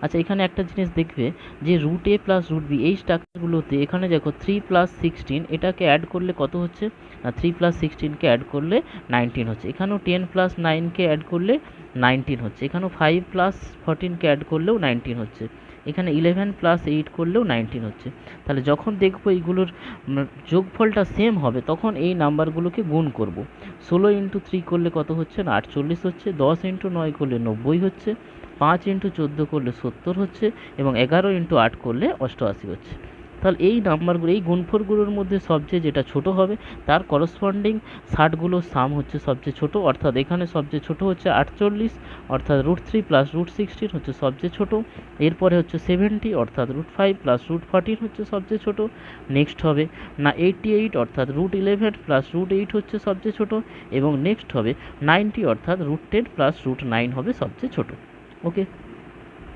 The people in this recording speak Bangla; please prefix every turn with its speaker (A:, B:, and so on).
A: আচ্ছা, এখানে একটা জিনিস দেখবে যে রুট এ প্লাস রুট বি এই স্ট্রাকচারগুলোতে এখানে দেখো 3+16 এটাকে অ্যাড করলে কত হচ্ছে না, 3+16কে অ্যাড করলে 19 হচ্ছে। এখানেও 10+9কে অ্যাড করলে 19 হচ্ছে। এখানেও 5+14কে অ্যাড করলেও 19 হচ্ছে। এখানে 11+8 করলেও 19 হচ্ছে। তাহলে যখন দেখবো এইগুলোর যোগফলটা সেম হবে তখন এই নাম্বারগুলোকে গুণ করব। 16 × 3 করলে কত হচ্ছে না 48 হচ্ছে, 10 × 9 করলে 90 হচ্ছে, 5 × 14 করলে 70 হচ্ছে এবং 11 × 8 করলে 88 হচ্ছে। তাহলে এই নাম্বারগুলো, এই গুণফলগুলোর মধ্যে সবচেয়ে যেটা ছোট হবে তার করসপন্ডিং 60গুলোর সাম হচ্ছে সবচেয়ে ছোট, অর্থাৎ এখানে সবচেয়ে ছোট হচ্ছে 48, অর্থাৎ √3 + √16 হচ্ছে সবচেয়ে ছোট। এরপরে হচ্ছে 70, অর্থাৎ √5 + √14 হচ্ছে সবচেয়ে ছোট। নেক্সট হবে না 88, অর্থাৎ √11 + √8 হচ্ছে সবচেয়ে ছোট। এবং নেক্সট হবে 90, অর্থাৎ √10 + √9 হবে সবচেয়ে ছোট। ওকে।